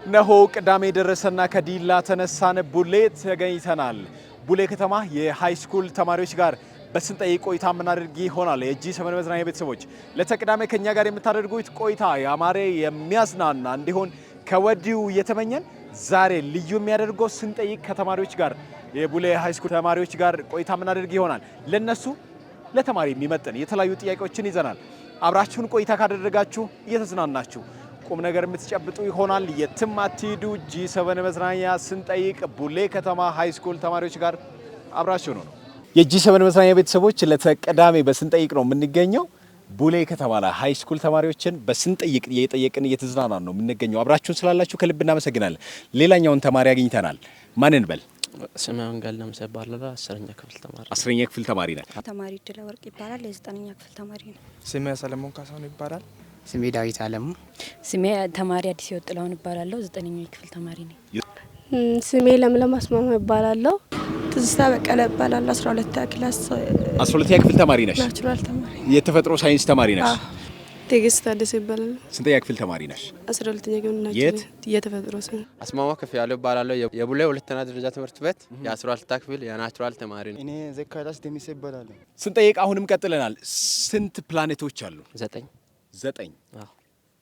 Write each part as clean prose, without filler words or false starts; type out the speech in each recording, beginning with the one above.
ነሆ ቅዳሜ ደረሰና ከዲላ ተነሳን ቡሌ ተገኝተናል። ቡሌ ከተማ የሃይስኩል ተማሪዎች ጋር በስንጠይቅ ቆይታ የምናደርግ ይሆናል። የጂ7 መዝናኛ ቤተሰቦች ለተቅዳሜ ከኛ ጋር የምታደርጉት ቆይታ ያማረ የሚያዝናና እንዲሆን ከወዲሁ እየተመኘን ዛሬ ልዩ የሚያደርገው ስንጠይቅ ከተማሪዎች ጋር የቡሌ ሃይስኩል ተማሪዎች ጋር ቆይታ የምናደርግ ይሆናል። ለነሱ ለተማሪ የሚመጥን የተለያዩ ጥያቄዎችን ይዘናል። አብራችሁን ቆይታ ካደረጋችሁ እየተዝናናችሁ ቁም ነገር የምትጨብጡ ይሆናል። የትም አትሂዱ። ጂ7 መዝናኛ ስንጠይቅ ቡሌ ከተማ ሃይስኩል ተማሪዎች ጋር አብራችሁ ነው። የጂ7 መዝናኛ ቤተሰቦች ለተቀዳሜ በስንጠይቅ ነው የምንገኘው። ቡሌ ከተማ ላይ ሃይስኩል ተማሪዎችን በስንጠይቅ እየጠየቅን እየተዝናናን ነው የምንገኘው። አብራችሁን ስላላችሁ ከልብ እናመሰግናለን። ሌላኛውን ተማሪ አግኝተናል። ማንን በል? ስሜውን ጋልነምሰ ይባላል። 10ኛ ክፍል ተማሪ 10ኛ ክፍል ተማሪ ነህ? ተማሪ ድለ ወርቅ ይባላል። የ9ኛ ክፍል ተማሪ ነው። ስሜ ሰለሞን ካሳሁን ይባላል። ስሜ ዳዊት አለሙ። ስሜ ተማሪ አዲስ ይወጥላውን ይባላለሁ። 9ኛ ክፍል ተማሪ ነኝ። ስሜ ለምለም አስማማ ይባላለሁ። ትዝታ በቀለ ይባላለሁ። 12ኛ ክላስ 12ኛ ክፍል ተማሪ ነሽ? ናቹራል ተማሪ። የተፈጥሮ ሳይንስ ተማሪ ነሽ? ትግስት ታደሰ ይባላል። ስንተኛ ክፍል ተማሪ ነሽ? 12ኛ ክፍል ናቸው። የት? የተፈጥሮ ሳይንስ። አስማማ ከፍ ያለው ይባላለሁ። የቡሌ ሁለተኛ ደረጃ ትምህርት ቤት የ12ኛ ክፍል የናቹራል ተማሪ ነኝ። እኔ ዘካሪያስ ደሚሴ ይባላል። ስንጠይቅ አሁንም ቀጥለናል። ስንት ፕላኔቶች አሉ? 9 9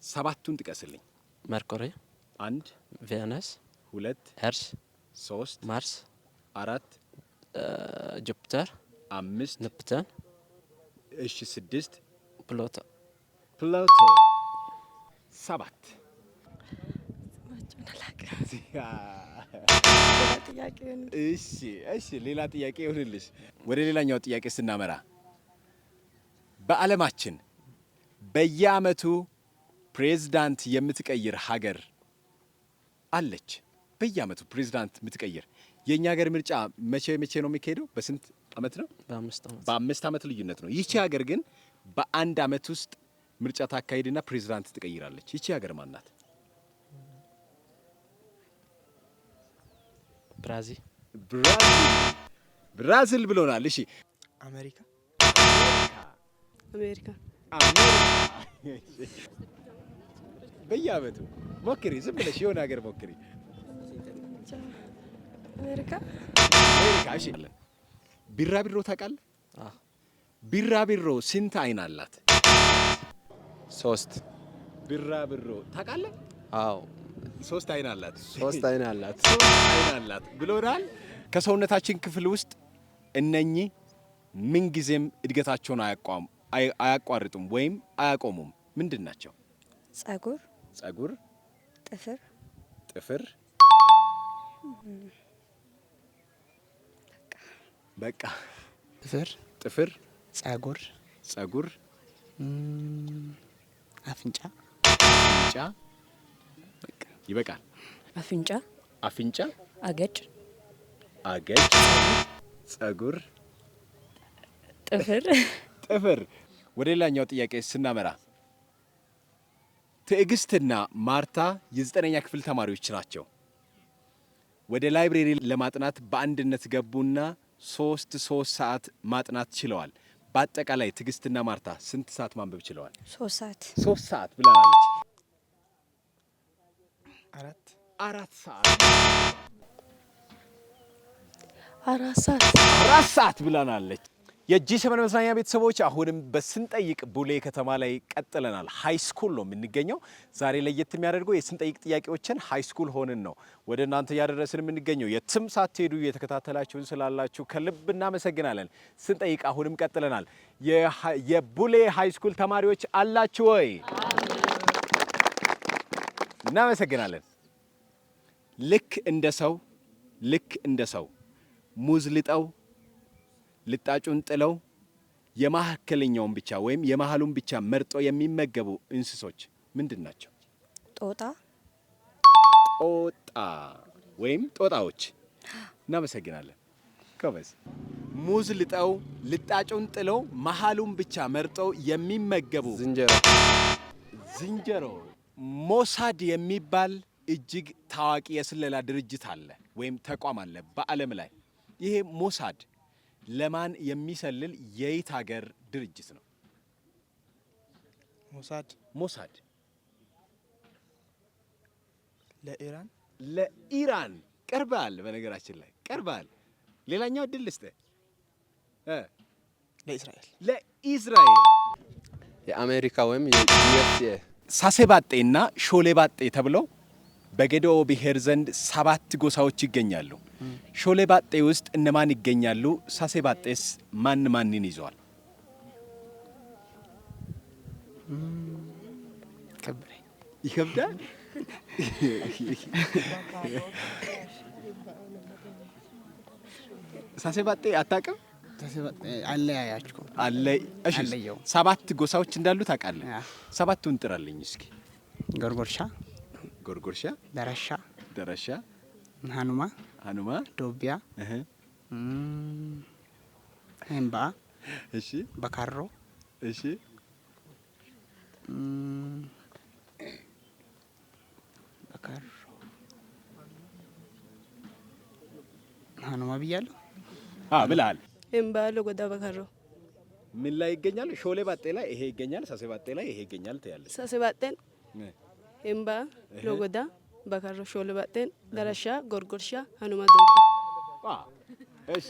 7ቱን ጥቀስልኝ። መርኩሪ፣ 1 ቬነስ፣ 2 ኤርስ፣ 3 ማርስ፣ 4 ጁፒተር፣ 5 ኔፕቱን፣ እሺ 6 ፕሉቶ። 7 እሺ ሌላ ጥያቄ ይሁንልሽ። ወደ ሌላኛው ጥያቄ ስናመራ በዓለማችን በየዓመቱ ፕሬዝዳንት የምትቀይር ሀገር አለች። በየዓመቱ ፕሬዝዳንት የምትቀይር የኛ ሀገር ምርጫ መቼ ነው የሚካሄደው? በስንት ዓመት ነው? በ5 ዓመት ልዩነት ነው። ይቺ ሀገር ግን በአንድ ዓመት ውስጥ ምርጫ ታካሂድና ፕሬዝዳንት ትቀይራለች። ይቺ ሀገር ማን ናት? ብራዚል ብሎናል። እሺ አሜሪካ በየዓመቱ ሞክሪ፣ ዝም ብለሽ የሆነ ሀገር ሞክሪ። አሜሪካ። እሺ ቢራቢሮ ታውቃለህ? ቢራቢሮ ስንት አይን አላት? 3 ቢራቢሮ ታውቃለህ? አዎ 3 አይን አላት። 3 አይን አላት። 3 አይን አላት ብሎናል። ከሰውነታችን ክፍል ውስጥ እነኚህ ምንጊዜም እድገታቸውን አያቋርጡም ወይም አያቆሙም። ምንድን ናቸው? ጸጉር፣ ጥፍር፣ በቃ ጥፍር፣ ጸጉር፣ አፍንጫ፣ በቃ ይበቃል። አፍንጫ፣ አገጭ፣ ጸጉር፣ ጥፍር። ወደ ሌላኛው ጥያቄ ስናመራ ትዕግስትና ማርታ የ9ኛ ክፍል ተማሪዎች ናቸው። ወደ ላይብሬሪ ለማጥናት በአንድነት ገቡና 3 ሰዓት ማጥናት ችለዋል። በአጠቃላይ ትዕግስትና ማርታ ስንት ሰዓት ማንበብ ችለዋል? 3 ሰዓት ብላለች። 4 ሰዓት ብላናለች። የጂ7 መዝናኛ ቤተሰቦች አሁንም በስንጠይቅ ቡሌ ከተማ ላይ ቀጥለናል። ሃይስኩል ነው የምንገኘው። ዛሬ ለየት የሚያደርገው የስንጠይቅ ጥያቄዎችን ሃይስኩል ሆነን ነው ወደ እናንተ እያደረስን የምንገኘው። የትም ሳትሄዱ የተከታተላችሁን ስላላችሁ ከልብ እናመሰግናለን። ስንጠይቅ አሁንም ቀጥለናል። የቡሌ ሃይስኩል ተማሪዎች አላችሁ ወይ? እናመሰግናለን። ልክ እንደ ሰው ሙዝ ልጠው ልጣጩን ጥለው የማዕከለኛውን ብቻ ወይም የመሃሉን ብቻ መርጦ የሚመገቡ እንስሶች ምንድን ናቸው? ጦጣ ወይም ጦጣዎች። እናመሰግናለን። ጎበዝ። ሙዝ ልጠው ልጣጩን ጥለው መሃሉን ብቻ መርጠው የሚመገቡ ዝንጀሮ። ሞሳድ የሚባል እጅግ ታዋቂ የስለላ ድርጅት አለ ወይም ተቋም አለ በዓለም ላይ። ይሄ ሞሳድ ለማን የሚሰልል የየት ሀገር ድርጅት ነው? ሞሳድ ለኢራን ቀርባል። በነገራችን ላይ ቀርባል። ሌላኛው እድል ልስጥህ። ለኢዝራኤል የአሜሪካ ወይም የዩኤስኤ ሳሴባጤና ሾሌባጤ ተብለው በጌዴኦ ብሔር ዘንድ 7 ጎሳዎች ይገኛሉ። ሾሌባጤ ውስጥ እነማን ይገኛሉ? ሳሴባጤስ ማንን ይዘዋል? ይከብዳል። ሳሴባጤ አታውቅም? አለያያችሁ አለ። እሺ 7 ጎሳዎች እንዳሉ ታውቃለህ? 7ቱን ጥራልኝ እስኪ። ጎርጎርሻ፣ ደረሻ፣ ሃኑማ፣ ዶቢያ፣ ሄምባ፣ እሺ፣ በካሮ፣ እሺ፣ ሃኑማ ብያለሁ። ብለሃል። ሄምባ ሎጎዳ በካሮ ምን ላይ ይገኛል? ሾሌ ባጤ ላይ ይሄ ይገኛል፣ ሳሴ ባጤ ላይ ይሄ ይገኛል ትያለህ። ሳሴ ባጤን ሄምባ ሎጎዳ በካሮ ሾሌ ባጤን ደረሻ ጎርጎርሻ ሃኑማ ዶቢያ። እሺ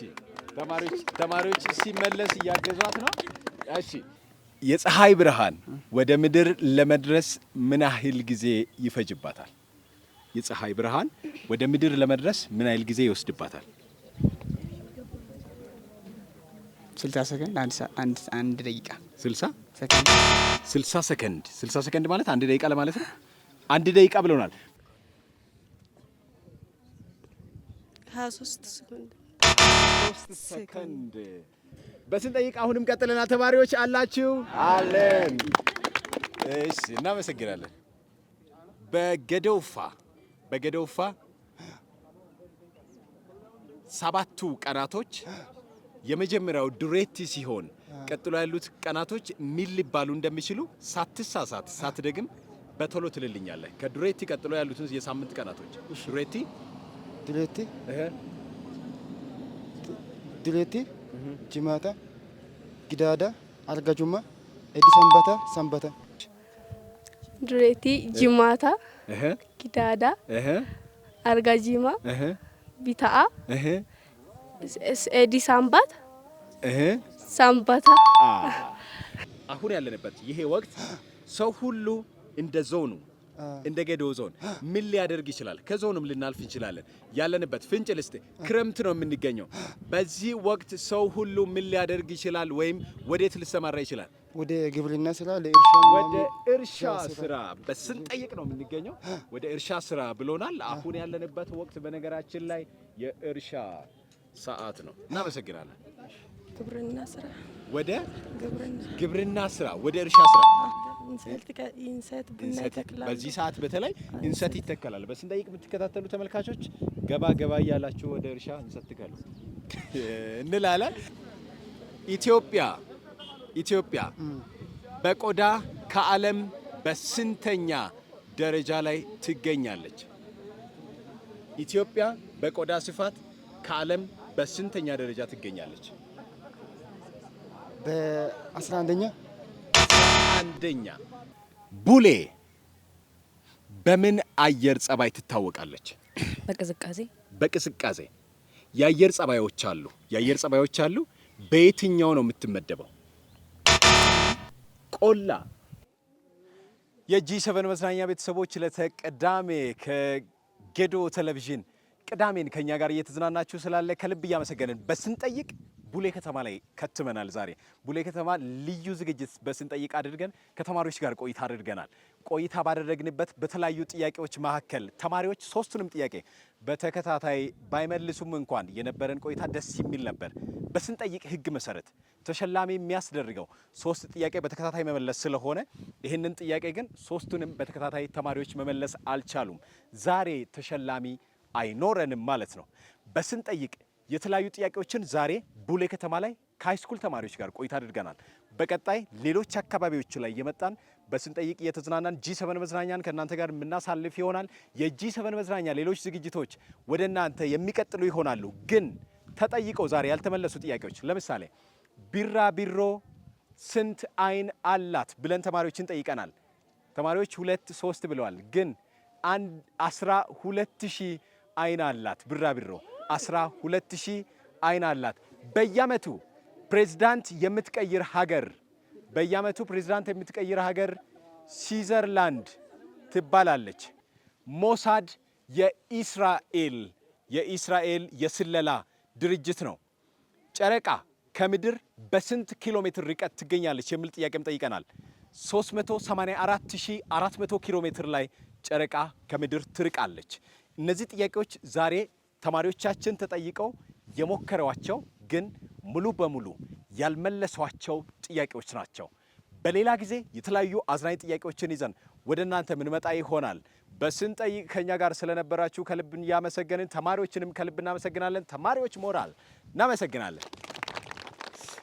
ተማሪዎች ሲመለስ እያገዟት ነው። እሺ የፀሐይ ብርሃን ወደ ምድር ለመድረስ ምን ያህል ጊዜ ይፈጅባታል? የፀሐይ ብርሃን ወደ ምድር ለመድረስ ምን ያህል ጊዜ ይወስድባታል? 60 ሰከንድ፣ አንድ ደቂቃ። 60 ሰከንድ። 60 ሰከንድ ማለት አንድ ደቂቃ ለማለት ነው። አንድ ደቂቃ ብለውናል። 23 ሰከንድ። 3 ሰከንድ በስንጠይቅ አሁንም ቀጥለናል። ተማሪዎች አላችሁ? አለን። እሺ እናመሰግናለን። በገደውፋ 7ቱ ቀናቶች የመጀመሪያው ዱሬቲ ሲሆን ቀጥሎ ያሉት ቀናቶች ምን ሊባሉ እንደሚችሉ ሳትሳሳት ሳትደግም በቶሎ ትልልኛለህ። ከዱሬቲ ቀጥሎ ያሉትን የሳምንት ቀናቶች ዱሬቲ ጅማታ፣ ጊዳዳ፣ አርጋጁማ፣ ሰንበታ። ዱሬቲ፣ ጅማታ፣ ጊዳዳ፣ አርጋጂማ፣ ቢታአ፣ ኤዲ ሳምባት፣ ሰንበታ። አሁን ያለንበት ይሄ ወቅት ሰው ሁሉ እንደ ዞኑ እንደ ጌዴኦ ዞን ምን ሊያደርግ ይችላል? ከዞኑም ልናልፍ እንችላለን። ያለንበት ፍንጭ ልስጥ፣ ክረምት ነው የምንገኘው። በዚህ ወቅት ሰው ሁሉ ምን ሊያደርግ ይችላል? ወይም ወዴት ሊሰማራ ይችላል? ወደ ግብርና ስራ፣ ወደ እርሻ ስራ። በስንጠይቅ ነው የምንገኘው። ወደ እርሻ ስራ ብሎናል። አሁን ያለንበት ወቅት በነገራችን ላይ የእርሻ ሰዓት ነው። እናመሰግናለን። ወደ ግብርና ስራ፣ ወደ እርሻ ስራ በዚህ ሰዓት በተለይ እንሰት ይተከላል። በስንጠይቅ የምትከታተሉ ተመልካቾች ገባ እያላችሁ ወደ እርሻ እንሰት ትከሉ እንላለን። ኢትዮጵያ በቆዳ ከዓለም በስንተኛ ደረጃ ላይ ትገኛለች? ኢትዮጵያ በቆዳ ስፋት ከዓለም በስንተኛ ደረጃ ትገኛለች? አንደኛ። ቡሌ በምን አየር ጸባይ ትታወቃለች? በቅዝቃዜ። የአየር ጸባዮች አሉ። በየትኛው ነው የምትመደበው? ቆላ። የጂ7 መዝናኛ ቤተሰቦች ለተቀዳሜ ከጌዴኦ ቴሌቪዥን ቅዳሜን ከኛ ጋር እየተዝናናችሁ ስላለ ከልብ እያመሰገንን በስንጠይቅ ቡሌ ከተማ ላይ ከትመናል። ዛሬ ቡሌ ከተማ ልዩ ዝግጅት በስንጠይቅ አድርገን ከተማሪዎች ጋር ቆይታ አድርገናል። ቆይታ ባደረግንበት በተለያዩ ጥያቄዎች መካከል ተማሪዎች 3ቱንም ጥያቄ በተከታታይ ባይመልሱም እንኳን የነበረን ቆይታ ደስ የሚል ነበር። በስንጠይቅ ሕግ መሰረት ተሸላሚ የሚያስደርገው 3 ጥያቄ በተከታታይ መመለስ ስለሆነ ይህንን ጥያቄ ግን 3ቱንም በተከታታይ ተማሪዎች መመለስ አልቻሉም። ዛሬ ተሸላሚ አይኖረንም ማለት ነው። በስንጠይቅ የተለያዩ ጥያቄዎችን ዛሬ ቡሌ ከተማ ላይ ከሃይስኩል ተማሪዎች ጋር ቆይታ አድርገናል። በቀጣይ ሌሎች አካባቢዎች ላይ የመጣን በስንጠይቅ እየተዝናናን ጂ7 መዝናኛን ከእናንተ ጋር የምናሳልፍ ይሆናል። የጂ7 መዝናኛ ሌሎች ዝግጅቶች ወደ እናንተ የሚቀጥሉ ይሆናሉ። ግን ተጠይቀው ዛሬ ያልተመለሱ ጥያቄዎች፣ ለምሳሌ ቢራቢሮ ስንት አይን አላት ብለን ተማሪዎችን ጠይቀናል። ተማሪዎች 2 3 ብለዋል። ግን 12000 አይን አላት። ቢራቢሮ 12000 አይን አላት። በየዓመቱ ፕሬዝዳንት የምትቀይር ሀገር ስዊዘርላንድ ትባላለች። ሞሳድ የኢስራኤል የስለላ ድርጅት ነው። ጨረቃ ከምድር በስንት ኪሎ ሜትር ርቀት ትገኛለች የሚል ጥያቄም ጠይቀናል። 384400 ኪሎ ሜትር ላይ ጨረቃ ከምድር ትርቃለች። እነዚህ ጥያቄዎች ዛሬ ተማሪዎቻችን ተጠይቀው የሞከሯቸው ግን ሙሉ በሙሉ ያልመለሷቸው ጥያቄዎች ናቸው። በሌላ ጊዜ የተለያዩ አዝናኝ ጥያቄዎችን ይዘን ወደ እናንተ ምንመጣ ይሆናል። በስንጠይቅ ከኛ ጋር ስለነበራችሁ ከልብ ያመሰገንን፣ ተማሪዎችንም ከልብ እናመሰግናለን። ተማሪዎች ሞራል እናመሰግናለን።